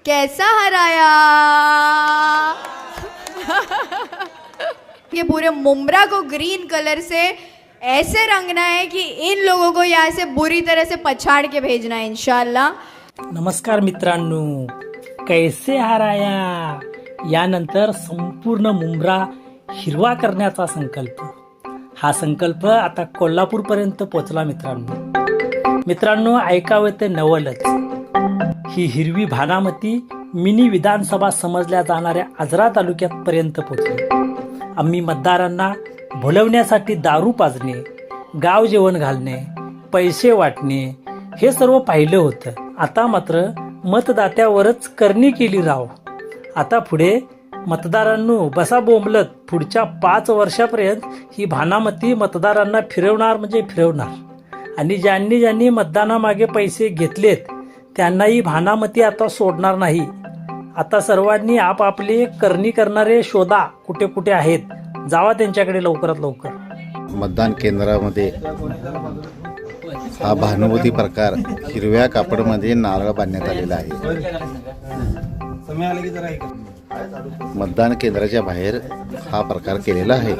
कैसा हराया। ये पूरे मुमरा को ग्रीन कलर से ऐसे रंगना है कि इन लोगों को यहाँ से बुरी तरह से पछाड़ के भेजना है इंशाल्लाह। नमस्कार मित्रांनो, कैसे हराया यानंतर संपूर्ण मुंब्रा हिरवा करण्याचा संकल्प, हा संकल्प आता कोल्हापूर पर्यंत पोहोचला मित्रांनो ऐकावे ते नवलच। ही हिरवी भानामती मिनी विधानसभा समजल्या जाणाऱ्या आजरा तालुक्यात पर्यंत पोहोचली। आम्ही मतदारांना भुलवण्यासाठी दारू पाजणे, गाव जेवण घालणे, पैसे वाटणे हे सर्व पाहिलं होतं। आता मात्र मतदात्यावरच करणी केली राव। आता पुढे मतदारांनो बसा बोंबलत, पुढच्या 5 वर्षापर्यंत ही भानामती मतदारांना फिरवणार म्हणजे फिरवणार। आणि ज्यांनी मतदानामागे पैसे घेतलेत त्यांना ही भानामती आता सोडणार नाही। आता सर्वांनी आपापली करणी करणारे शोधा, कुठे कुठे आहेत, जावा त्यांच्याकडे लवकरात लवकर। मतदान केंद्रामध्ये हा भानुमती प्रकार हिरव्या कापडमध्ये नारळ बांधण्यात आलेला आहे। मतदान केंद्राच्या बाहेर हा प्रकार केलेला आहे।